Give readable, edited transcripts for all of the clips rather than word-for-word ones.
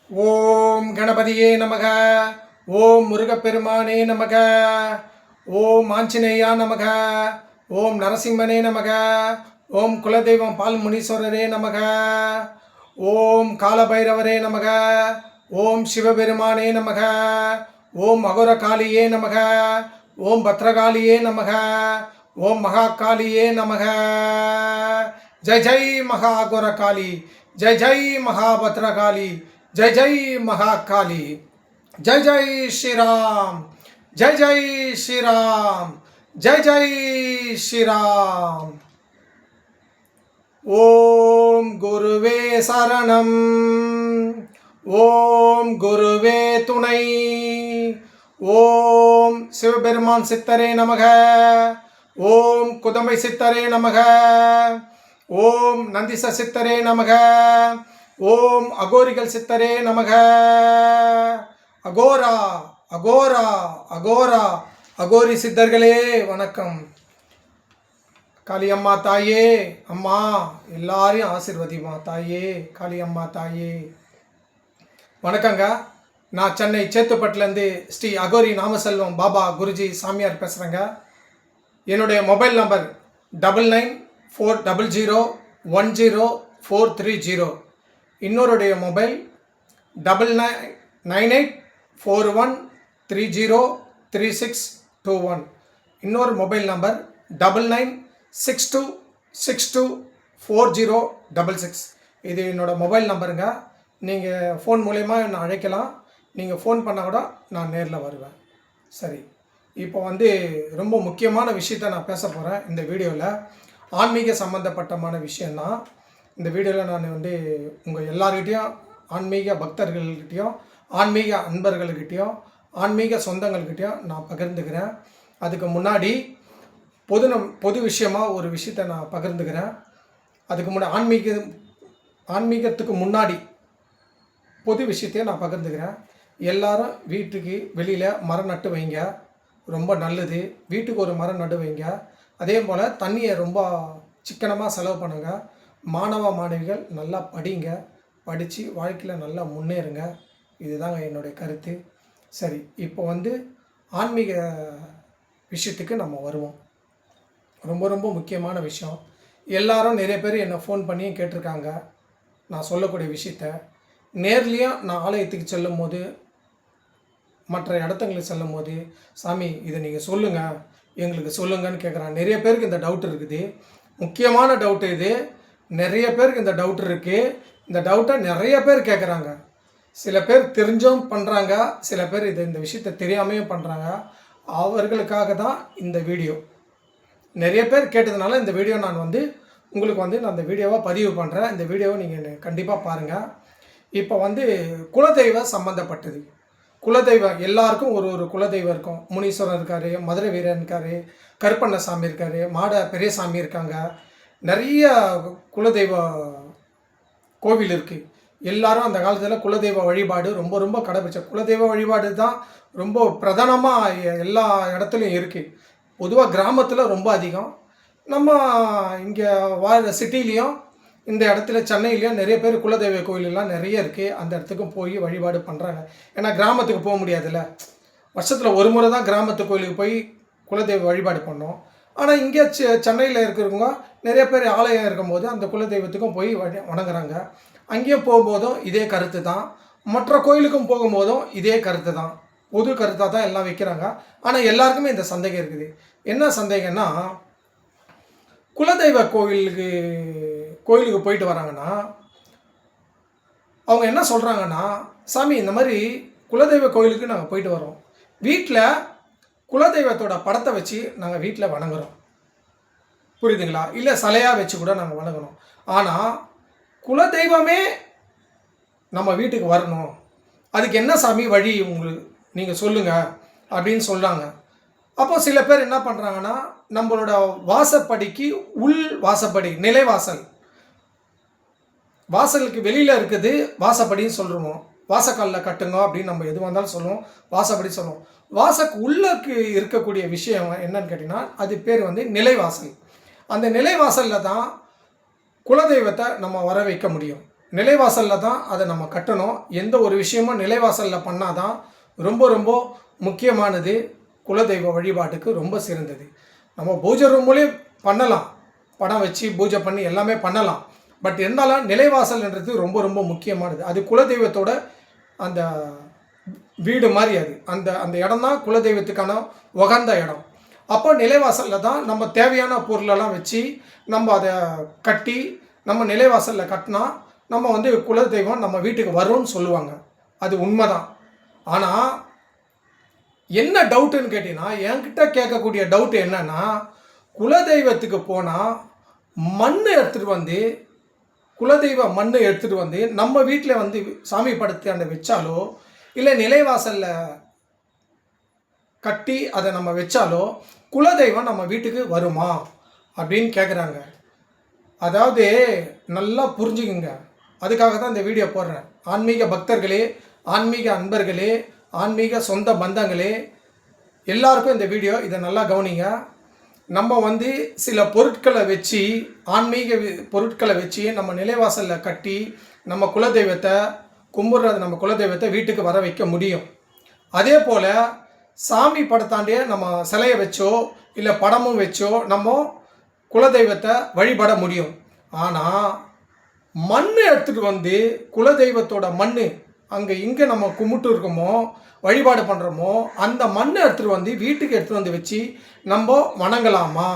ஓம் கணபதியே நமக. ஓம் முருகப்பெருமானே நமக. ஓம் ஆஞ்சநேயா நமக. ஓம் நரசிம்மனே நமக. ஓம் குலதெய்வம் பால் முனீஸ்வரரே நமக. ஓம் காலபைரவரே நமக. ஓம் சிவபெருமானே நமக. ஓம் அகோரகாளியே நமக. ஓம் பத்ரகாளியே நமக. ஓம் மகாகாளியே நமக. ஜெய் ஜெய் மகா அகோரகாளி, ஜெய் ஜெய் மகாபத்ரகாளி, जय जय महाकाली, जय जय श्री राम, जय जय श्री राम, जय जय श्री राम. ओम गुरुवे शरणम, ओम गुरुवे तुणை, ओम சிவபெருமான் சித்தரே நமக. ஓம் குதம்பை சித்தரே நமக. ஓம் நந்திச சித்தரே நமக. ஓம் அகோரிகள் சித்தரே நமக. அகோரா அகோரா அகோரா அகோரி சித்தர்களே வணக்கம். காளியம்மா தாயே, அம்மா எல்லாரையும் ஆசீர்வதிமா தாயே. காளியம்மா தாயே வணக்கங்க. நான் சென்னை சேத்துப்பட்டிலேருந்து ஸ்ரீ அகோரி நாமசெல்வம் பாபா குருஜி சாமியார் பேசுகிறேங்க. என்னுடைய மொபைல் நம்பர் 9940104330. இன்னொருடைய மொபைல் 9994130361. இன்னொரு மொபைல் நம்பர் 9962624066. இது என்னோடய மொபைல் நம்பருங்க. நீங்கள் ஃபோன் மூலயமா என்னை அழைக்கலாம். நீங்கள் ஃபோன் பண்ணால் கூட நான் நேரில் வருவேன். சரி, இப்போ ரொம்ப முக்கியமான விஷயத்தை நான் பேச போகிறேன் இந்த வீடியோவில். ஆன்மீக சம்மந்தப்பட்டமான விஷயந்தான். இந்த வீடியோவில் நான் உங்கள் எல்லார்கிட்டையும், ஆன்மீக பக்தர்கள்கிட்டையும், ஆன்மீக அன்பர்கள்கிட்டையும், ஆன்மீக சொந்தங்கள்கிட்டையும் நான் பகிர்ந்துக்கிறேன். அதுக்கு முன்னாடி பொது விஷயமாக ஒரு விஷயத்தை நான் பகிர்ந்துக்கிறேன். அதுக்கு முன்னாடி ஆன்மீகத்துக்கு முன்னாடி பொது விஷயத்தையும் நான் பகிர்ந்துக்கிறேன். எல்லாரும் வீட்டுக்கு வெளியில் மரம் நட்டு வைங்க, ரொம்ப நல்லது. வீட்டுக்கு ஒரு மரம் நட்டு வைங்க. அதே போல் தண்ணியை ரொம்ப சிக்கனமாக செலவு பண்ணுங்கள். மாணவ மாணவிகள் நல்லா படிங்க, படித்து வாழ்க்கையில் நல்லா முன்னேறுங்க. இதுதாங்க என்னுடைய கருத்து. சரி, இப்போ ஆன்மீக விஷயத்துக்கு நம்ம வருவோம். ரொம்ப ரொம்ப முக்கியமான விஷயம். எல்லாரும் நிறைய பேர் என்னை ஃபோன் பண்ணி கேட்டிருக்காங்க நான் சொல்லக்கூடிய விஷயத்த. நேர்லேயும் நான் ஆலயத்துக்கு செல்லும் போது, மற்ற இடத்துங்களுக்கு செல்லும் போது, சாமி இதை நீங்கள் சொல்லுங்கள், எங்களுக்கு சொல்லுங்கன்னு கேட்குறாங்க. நிறைய பேருக்கு இந்த டவுட் இருக்குது. முக்கியமான டவுட்டு இது. நிறைய பேருக்கு இந்த டவுட் இருக்குது. இந்த டவுட்டை நிறைய பேர் கேட்குறாங்க. சில பேர் தெரிஞ்சும் பண்ணுறாங்க, சில பேர் இந்த விஷயத்தை தெரியாமையும் பண்ணுறாங்க. அவர்களுக்காக தான் இந்த வீடியோ. நிறைய பேர் கேட்டதுனால இந்த வீடியோ நான் உங்களுக்கு நான் இந்த வீடியோவை பதிவு பண்ணுறேன். இந்த வீடியோவை நீங்கள் கண்டிப்பாக பாருங்கள். இப்போ குலதெய்வம் சம்மந்தப்பட்டது. குலதெய்வம் எல்லாருக்கும் ஒரு குலதெய்வம் இருக்கும். முனீஸ்வரன் இருக்கார், மதுரை வீரன் இருக்கார், கருப்பண்ணசாமி இருக்கார், மாட பெரியசாமி இருக்காங்க. நிறைய குலதெய்வ கோவில் இருக்குது. எல்லாரும் அந்த காலத்தில் குலதெய்வ வழிபாடு ரொம்ப ரொம்ப கடைபிடிச்ச. குலதெய்வ வழிபாடு தான் ரொம்ப பிரதானமாக எல்லா இடத்துலையும் இருக்குது. பொதுவாக கிராமத்தில் ரொம்ப அதிகம். நம்ம இங்கே சிட்டிலையும் இந்த இடத்துல சென்னையிலையும் நிறைய பேர் குலதெய்வ கோயிலெல்லாம் நிறைய இருக்குது. அந்த இடத்துக்கும் போய் வழிபாடு பண்ணுறாங்க. ஏன்னா கிராமத்துக்கு போக முடியாதுல்ல. வருஷத்தில் ஒரு முறை தான் கிராமத்து கோயிலுக்கு போய் குலதெய்வ வழிபாடு பண்ணோம். ஆனால் இங்கே சென்னையில் இருக்கிறவங்க நிறைய பேர் ஆலயம் இருக்கும்போது அந்த குலதெய்வத்துக்கும் போய் வணங்குறாங்க. அங்கேயும் போகும்போதும் இதே கருத்து தான். மற்ற கோயிலுக்கும் போகும்போதும் இதே கருத்து தான். பொது கருத்தாக தான் எல்லாம் வைக்கிறாங்க. ஆனால் எல்லாருக்குமே இந்த சந்தேகம் இருக்குது. என்ன சந்தேகம்னா, குலதெய்வ கோயிலுக்கு போயிட்டு வராங்கன்னா அவங்க என்ன சொல்கிறாங்கன்னா, சாமி இந்த மாதிரி குலதெய்வ கோயிலுக்கு நாங்கள் போயிட்டு வரோம், வீட்டில் குலதெய்வத்தோட படத்தை வச்சு நாங்கள் வீட்டில் வணங்குறோம், புரியுதுங்களா? இல்லை சிலையாக வச்சு கூட நாங்கள் வணங்குறோம். ஆனால் குலதெய்வமே நம்ம வீட்டுக்கு வரணும், அதுக்கு என்ன சாமி வழி உங்களுக்கு நீங்கள் சொல்லுங்கள் அப்படின்னு சொல்கிறாங்க. அப்போ சில பேர் என்ன பண்ணுறாங்கன்னா, நம்மளோட வாசப்படிக்கு உள் வாசப்படி, நிலைவாசல், வாசலுக்கு வெளியில் இருக்குது வாசப்படின்னு சொல்லுவோம். வாசக்காலில் கட்டுங்க அப்படின்னு நம்ம எது வந்தாலும் சொல்லுவோம், வாசப்படி சொல்லுவோம். வாசக்கு உள்ளக்கு இருக்கக்கூடிய விஷயம் என்னன்னு கேட்டிங்கன்னா, அது பேர் நிலைவாசல். அந்த நிலைவாசலில் தான் குலதெய்வத்தை நம்ம வர வைக்க முடியும். நிலைவாசலில் தான் அதை நம்ம கட்டணும். எந்த ஒரு விஷயமும் நிலைவாசலில் பண்ணால் தான் ரொம்ப ரொம்ப முக்கியமானது. குலதெய்வ வழிபாட்டுக்கு ரொம்ப சிறந்தது. நம்ம பூஜை ரூம்லேயும் பண்ணலாம், படம் வச்சு பூஜை பண்ணி எல்லாமே பண்ணலாம். பட் இருந்தாலும் நிலைவாசல்ன்றது ரொம்ப ரொம்ப முக்கியமானது. அது குலதெய்வத்தோட அந்த வீடு மாதிரி. அது அந்த அந்த இடம் தான் குலதெய்வத்துக்கான உகந்த இடம். அப்போ நிலைவாசலில் தான் நம்ம தேவையான பொருளெல்லாம் வச்சு நம்ம அதை கட்டி நம்ம நிலைவாசலில் கட்டினா நம்ம வந்து குலதெய்வம் நம்ம வீட்டுக்கு வரும்னு சொல்லுவாங்க. அது உண்மைதான். ஆனால் என்ன டவுட்டுன்னு கேட்டிங்கன்னா, என்கிட்ட கேட்கக்கூடிய டவுட் என்னன்னா, குலதெய்வத்துக்கு போனால் மண் எடுத்துகிட்டு வந்து குலதெய்வ மண் எடுத்துகிட்டு வந்து நம்ம வீட்டில் வந்து சாமி படத்தை வச்சாலோ இல்லை நிலைவாசலில் கட்டி அதை நம்ம வச்சாலோ குலதெய்வம் நம்ம வீட்டுக்கு வருமா அப்படின்னு கேட்குறாங்க. அதாவது நல்லா புரிஞ்சுக்குங்க. அதுக்காக தான் இந்த வீடியோ போடுறேன். ஆன்மீக பக்தர்களே, ஆன்மீக அன்பர்களே, ஆன்மீக சொந்த பந்தங்களே, எல்லாருக்கும் இந்த வீடியோ இதை நல்லா கவனிங்க. நம்ம வந்து சில பொருட்களை வச்சு, ஆன்மீக பொருட்களை வச்சு நம்ம நிலைவாசலில் கட்டி நம்ம குலதெய்வத்தை கும்பிட்றது, நம்ம குலதெய்வத்தை வீட்டுக்கு வர வைக்க முடியும். அதே போல் சாமி படத்தாண்டியே நம்ம சிலையை வச்சோ இல்லை படமும் வச்சோ நம்ம குலதெய்வத்தை வழிபட முடியும். ஆனால் மண் எடுத்துகிட்டு வந்து குலதெய்வத்தோட மண் அங்கே இங்கே நம்ம கும்பிட்டு இருக்கோமோ வழிபாடு பண்ணுறோமோ அந்த மண்ணை எடுத்துகிட்டு வந்து வீட்டுக்கு எடுத்துகிட்டு வந்து வச்சு நம்ம வணங்கலாமா?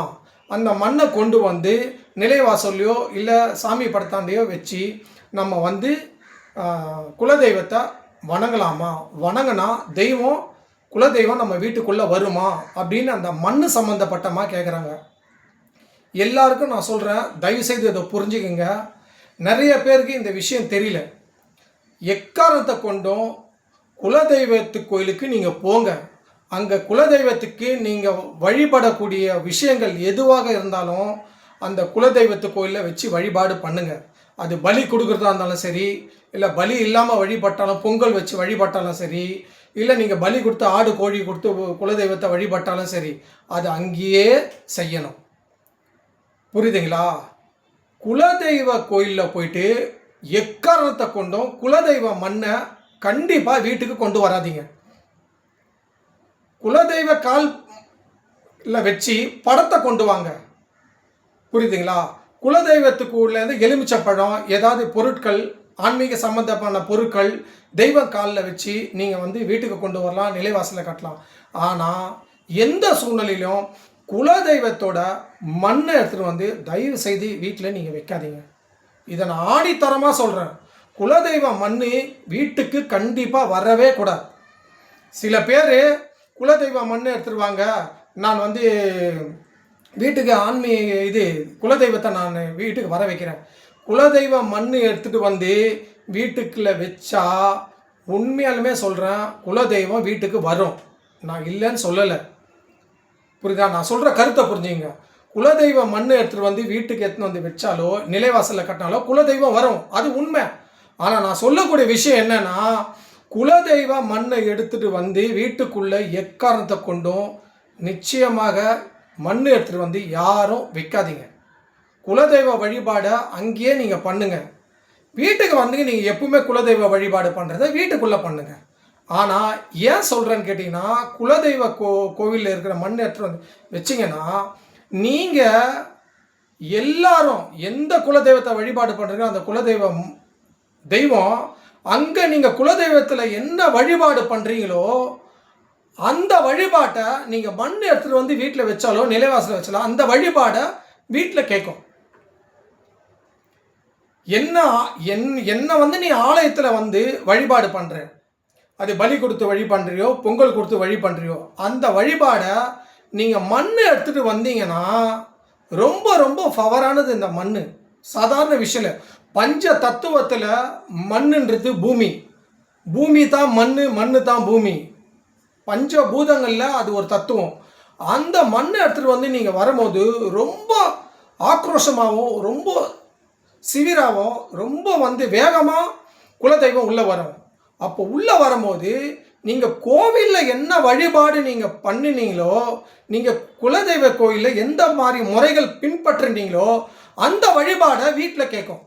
அந்த மண்ணை கொண்டு வந்து நிலைவாசல்லையோ இல்லை சாமி படத்தாண்டையோ வச்சு நம்ம வந்து குலதெய்வத்தை வணங்கலாமா? வணங்கினா தெய்வம் குலதெய்வம் நம்ம வீட்டுக்குள்ளே வருமா அப்படின்னு அந்த மண் சம்மந்தப்பட்டமா கேட்குறாங்க. எல்லாருக்கும் நான் சொல்கிறேன், தயவுசெய்து இதை புரிஞ்சுக்குங்க. நிறைய பேருக்கு இந்த விஷயம் தெரியல. எக்காரணத்தை கொண்டும் குலதெய்வத்து கோயிலுக்கு நீங்கள் போங்க. அங்கே குலதெய்வத்துக்கு நீங்கள் வழிபடக்கூடிய விஷயங்கள் எதுவாக இருந்தாலும் அந்த குலதெய்வத்து கோயிலில் வச்சு வழிபாடு பண்ணுங்கள். அது பலி கொடுக்குறதா இருந்தாலும் சரி, இல்லை பலி இல்லாமல் வழிபட்டாலும், பொங்கல் வச்சு வழிபட்டாலும் சரி, இல்லை நீங்கள் பலி கொடுத்து ஆடு கோழி கொடுத்து குலதெய்வத்தை வழிபட்டாலும் சரி, அது அங்கேயே செய்யணும். புரியுதுங்களா? குலதெய்வ கோயிலில் போயிட்டு எக்காரணத்தை கொண்டும் குலதெய்வ மண்ணை கண்டிப்பாக வீட்டுக்கு கொண்டு வராதீங்க. குலதெய்வ காலில் வச்சு படத்தை கொண்டு வாங்க. புரியுதுங்களா? குலதெய்வத்துக்கு உள்ளேருந்து எலுமிச்சப்பழம், ஏதாவது பொருட்கள், ஆன்மீக சம்பந்தமான பொருட்கள் தெய்வம் காலில் வச்சு நீங்கள் வந்து வீட்டுக்கு கொண்டு வரலாம், நிலைவாசலில் கட்டலாம். ஆனால் எந்த சூழ்நிலையிலும் குலதெய்வத்தோட மண்ணை எடுத்துகிட்டு வந்து தயவு செய்து வீட்டில் நீங்கள் வைக்காதீங்க. இதை நான் ஆணித்தரமாக சொல்கிறேன். குலதெய்வ மண் வீட்டுக்கு கண்டிப்பாக வரவே கூடாது. சில பேர் குலதெய்வ மண் எடுத்துருவாங்க, நான் வந்து வீட்டுக்கு குலதெய்வத்தை நான் வீட்டுக்கு வர வைக்கிறேன். குலதெய்வ மண் எடுத்துகிட்டு வந்து வீட்டுக்குள்ளே வச்சா உண்மையாலுமே சொல்கிறேன், குலதெய்வம் வீட்டுக்கு வரும். நான் இல்லைன்னு சொல்லலை. புரியுதா? நான் சொல்கிற கருத்தை புரிஞ்சுங்க. குலதெய்வ மண் எடுத்துகிட்டு வந்து வீட்டுக்கு எடுத்துன்னு வந்து வச்சாலோ நிலைவாசலில் கட்டினாலோ குலதெய்வம் வரும், அது உண்மை. ஆனால் நான் சொல்லக்கூடிய விஷயம் என்னென்னா, குலதெய்வ மண்ணை எடுத்துகிட்டு வந்து வீட்டுக்குள்ளே எக்காரணத்தை கொண்டும் நிச்சயமாக மண் எடுத்துகிட்டு வந்து யாரும் வைக்காதீங்க. குலதெய்வ வழிபாடை அங்கேயே நீங்கள் பண்ணுங்கள். வீட்டுக்கு வந்து நீங்கள் எப்பவுமே குலதெய்வ வழிபாடு பண்ணுறத வீட்டுக்குள்ளே பண்ணுங்கள். ஆனால் ஏன் சொல்கிறேன்னு கேட்டிங்கன்னா, குலதெய்வ கோவிலில் இருக்கிற மண் எடுத்துகிட்டு வந்து வச்சிங்கன்னா நீங்கள் எல்லாரும் எந்த குலதெய்வத்தை வழிபாடு பண்ணுறீங்களோ அந்த தெய்வம் அங்கே நீங்கள் குலதெய்வத்தில் என்ன வழிபாடு பண்ணுறீங்களோ அந்த வழிபாட்டை நீங்கள் மண் எடுத்துகிட்டு வந்து வீட்டில் வச்சாலோ நிலைவாசலில் வச்சாலோ அந்த வழிபாடை வீட்டில் கேட்கும். என்ன வந்து நீ ஆலயத்தில் வந்து வழிபாடு பண்ணுற, அது பலி கொடுத்து வழி பண்ணுறியோ பொங்கல் கொடுத்து வழி பண்ணுறியோ, அந்த வழிபாடை நீங்கள் மண் எடுத்துகிட்டு வந்தீங்கன்னா ரொம்ப ரொம்ப பவரானது. இந்த மண் சாதாரண விஷயம் இல்லை. பஞ்ச தத்துவத்தில் மண்ணுன்றது பூமி தான் மண் தான் பூமி. பஞ்சபூதங்களில் அது ஒரு தத்துவம். அந்த மண்ணை எடுத்துகிட்டு வந்து நீங்கள் வரும்போது ரொம்ப ஆக்ரோஷமாகவும் ரொம்ப சிவிராகவும் ரொம்ப வந்து வேகமாக குலதெய்வம் உள்ளே வரும். அப்போ உள்ளே வரும்போது நீங்கள் கோவிலில் என்ன வழிபாடு நீங்கள் பண்ணினீங்களோ, நீங்கள் குலதெய்வ கோயிலில் எந்த மாதிரி முறைகள் பின்பற்றினீங்களோ அந்த வழிபாடை வீட்டில் கேட்கும்.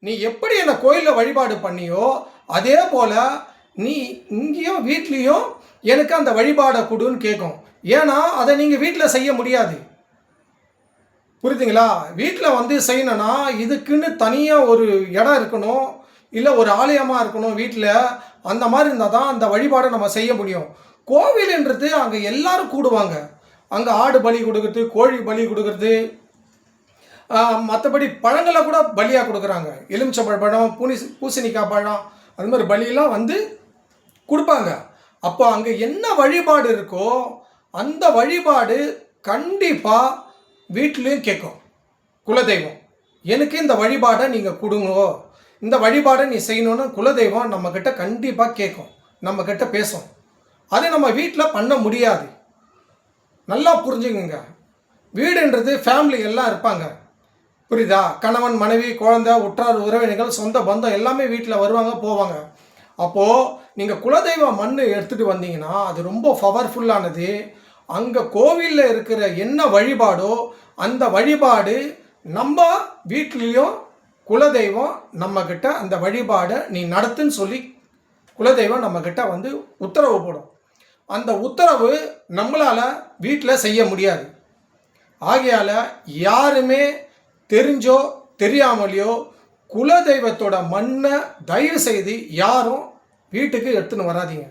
நீ எப்படி என்னை கோயிலில் வழிபாடு பண்ணியோ அதே போல் நீ இங்கேயும் வீட்லேயும் எனக்கு அந்த வழிபாடை கொடுன்னு கேட்கும். ஏன்னா அதை நீங்கள் வீட்டில் செய்ய முடியாது. புரியுதுங்களா? வீட்டில் வந்து செய்யணும்னா இதுக்குன்னு தனியாக ஒரு இடம் இருக்கணும், இல்லை ஒரு ஆலயமாக இருக்கணும் வீட்டில். அந்த மாதிரி இருந்தால் தான் அந்த வழிபாடை நம்ம செய்ய முடியும். கோவில்ன்றது அங்கே எல்லாரும் கூடுவாங்க. அங்கே ஆடு பலி கொடுக்குறது, கோழி பலி கொடுக்குறது, மற்றபடி பழங்களை கூட பலியாக கொடுக்குறாங்க. எலுமிச்சை பழம், பூசணிக்காய் பழம், அது மாதிரி பலியெல்லாம் வந்து கொடுப்பாங்க. அப்போ அங்கே என்ன வழிபாடு இருக்கோ அந்த வழிபாடு கண்டிப்பாக வீட்லேயும் கேட்கும். குலதெய்வம் எனக்கு இந்த வழிபாடை நீங்கள் கொடுங்கோ, இந்த வழிபாடை நீ செய்யணுன்னு குலதெய்வம் நம்மக்கிட்ட கண்டிப்பாக கேட்கும், நம்மக்கிட்ட பேசும். அதை நம்ம வீட்டில் பண்ண முடியாது. நல்லா புரிஞ்சுக்குங்க. வீடுன்றது ஃபேமிலி எல்லாம் இருப்பாங்க, புரியுதா? கணவன், மனைவி, குழந்தை, உற்றார் உறவினர்கள், சொந்த பந்தம் எல்லாமே வீட்டில் வருவாங்க போவாங்க. அப்போது நீங்கள் குலதெய்வ மண் எடுத்துகிட்டு வந்தீங்கன்னா அது ரொம்ப பவர்ஃபுல்லானது. அங்கே கோவிலில் இருக்கிற என்ன வழிபாடோ அந்த வழிபாடு நம்ம வீட்லேயும் குலதெய்வம் நம்மக்கிட்ட அந்த வழிபாடை நீ நடத்துன்னு சொல்லி குலதெய்வம் நம்மக்கிட்ட வந்து உத்தரவு போடும். அந்த உத்தரவு நம்மளால் வீட்டில் செய்ய முடியாது. ஆகையால் யாருமே தெரிஞ்சோ தெரியாமலையோ குலதெய்வத்தோட மண்ணை தயவு செய்து யாரும் வீட்டுக்கு எடுத்துன்னு வராதிங்க.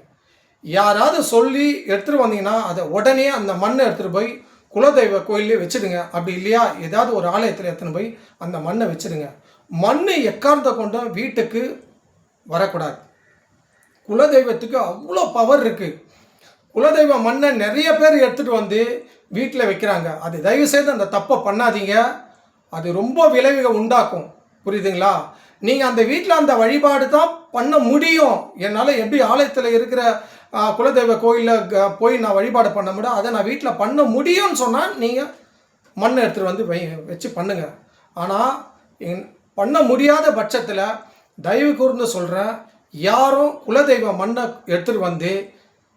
யாராவது சொல்லி எடுத்துகிட்டு வந்தீங்கன்னா அதை உடனே அந்த மண்ணை எடுத்துகிட்டு போய் குலதெய்வ கோயிலே வச்சுடுங்க. அப்படி இல்லையா ஏதாவது ஒரு ஆலயத்தில் எடுத்துன்னு போய் அந்த மண்ணை வச்சுடுங்க. மண் எக்காரணத்தை கொண்டும் வீட்டுக்கு வரக்கூடாது. குலதெய்வத்துக்கு அவ்வளோ பவர் இருக்குது. குலதெய்வ மண்ணை நிறைய பேர் எடுத்துகிட்டு வந்து வீட்டில் வைக்கிறாங்க. அது தயவுசெய்து அந்த தப்பை பண்ணாதீங்க. அது ரொம்ப விளைவுகளை உண்டாக்கும். புரியுதுங்களா? நீங்கள் அந்த வீட்டில் அந்த வழிபாடு தான் பண்ண முடியும். என்னால் எப்படி ஆலயத்தில் இருக்கிற குலதெய்வ கோயிலில் போய் நான் வழிபாடு பண்ண முடியும், அதை நான் வீட்டில் பண்ண முடியும்னு சொன்னால் நீங்கள் மண் எடுத்துகிட்டு வந்து வச்சு பண்ணுங்கள். ஆனால் பண்ண முடியாத பட்சத்தில் தயவு கூர்ந்து சொல்கிறேன், யாரும் குலதெய்வ மண்ணை எடுத்துகிட்டு வந்து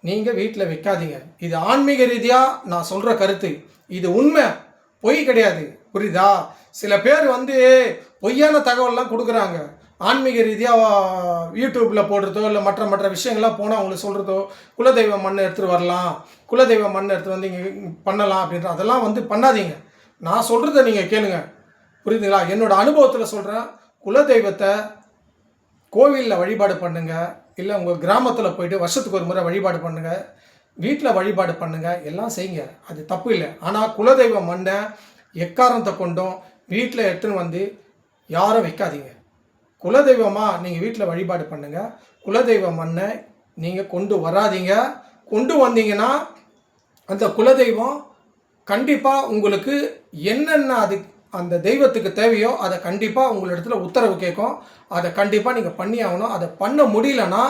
நீங்கள் வீட்டில் வைக்காதீங்க. இது ஆன்மீக ரீதியாக நான் சொல்கிற கருத்து. இது உண்மை, பொய் கிடையாது. புரியுதா? சில பேர் வந்து பொய்யான தகவல்லாம் கொடுக்குறாங்க. ஆன்மீக ரீதியாக யூடியூப்பில் போடுறதோ இல்லை மற்ற விஷயங்கள்லாம் போனால் அவங்களுக்கு சொல்கிறதோ குலதெய்வ மண்ணை எடுத்துகிட்டு வரலாம், குலதெய்வ மண்ணை எடுத்துகிட்டு வந்து இங்கே பண்ணலாம் அப்படின்ற அதெல்லாம் வந்து பண்ணாதீங்க. நான் சொல்கிறத நீங்கள் கேளுங்க. புரியுதுங்களா? என்னோட அனுபவத்தில் சொல்கிறேன். குலதெய்வத்தை கோவிலில் வழிபாடு பண்ணுங்கள், இல்லை உங்கள் கிராமத்தில் போயிட்டு வருஷத்துக்கு ஒரு முறை வழிபாடு பண்ணுங்கள், வீட்டில் வழிபாடு பண்ணுங்கள், எல்லாம் செய்யுங்க. அது தப்பு இல்லை. ஆனால் குலதெய்வ மண்ணை எக்காரணத்தை கொண்டும் வீட்டில் எடுத்துன்னு வந்து யாரும் வைக்காதீங்க. குலதெய்வமாக நீங்கள் வீட்டில் வழிபாடு பண்ணுங்கள். குலதெய்வ மண்ணை நீங்கள் கொண்டு வராதீங்க. கொண்டு வந்தீங்கன்னா அந்த குலதெய்வம் கண்டிப்பாக உங்களுக்கு என்னென்ன அந்த தெய்வத்துக்கு தேவையோ அதை கண்டிப்பாக உங்களிடத்துல உத்தரவு கேட்கும். அதை கண்டிப்பாக நீங்கள் பண்ணி ஆகணும். அதை பண்ண முடியலன்னா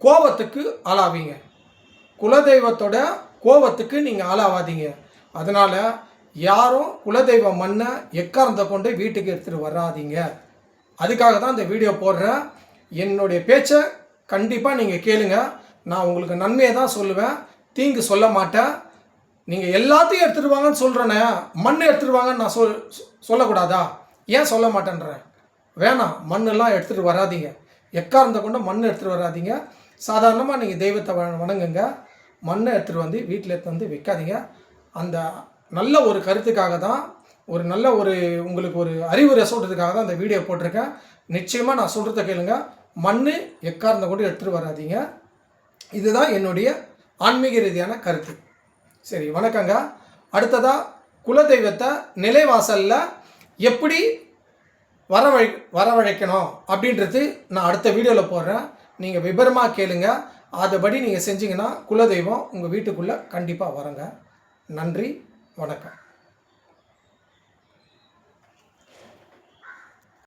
கோபத்துக்கு ஆளாவீங்க. குலதெய்வத்தோட கோபத்துக்கு நீங்கள் ஆளாவாதீங்க. அதனால் யாரும் குலதெய்வ மண்ணை எக்காரணத்தை கொண்டு வீட்டுக்கு எடுத்துகிட்டு வராதீங்க. அதுக்காக தான் இந்த வீடியோ போடுறேன். என்னுடைய பேச்சை கண்டிப்பாக நீங்கள் கேளுங்க. நான் உங்களுக்கு நன்மையை தான் சொல்லுவேன், தீங்கு சொல்ல மாட்டேன். நீங்கள் எல்லாத்தையும் எடுத்துகிட்டு வாங்கன்னு சொல்கிறேனே, மண் எடுத்துகிட்டு வாங்கன்னு நான் சொல்லக்கூடாதா? ஏன் சொல்ல மாட்டேன்றேன்? வேணாம், மண்ணெல்லாம் எடுத்துகிட்டு வராதிங்க. எக்காரணத்தை கொண்டு மண் எடுத்துகிட்டு வராதிங்க. சாதாரணமாக நீங்கள் தெய்வத்தை வணங்குங்க. மண்ணை எடுத்துகிட்டு வந்து வீட்டில் எடுத்து வந்து வைக்காதீங்க. அந்த நல்ல ஒரு கருத்துக்காக தான், ஒரு நல்ல ஒரு உங்களுக்கு ஒரு அறிவுரை சொல்கிறதுக்காக தான் அந்த வீடியோ போட்டிருக்கேன். நிச்சயமாக நான் சொல்கிறத கேளுங்க. மண் எக்காரணத்தை கொண்டு எடுத்துகிட்டு வராதிங்க. இதுதான் என்னுடைய ஆன்மீக ரீதியான கருத்து. சரி, வணக்கங்க. அடுத்ததாக குலதெய்வத்தை நிலைவாசலில் எப்படி வரவழைக்கணும் அப்படின்றது நான் அடுத்த வீடியோவில் போடுறேன். நீங்கள் விபரமாக கேளுங்க. அதுபடி நீங்கள் செஞ்சீங்கன்னா குலதெய்வம் உங்கள் வீட்டுக்குள்ளே கண்டிப்பாக வரங்க. நன்றி, வணக்கம்.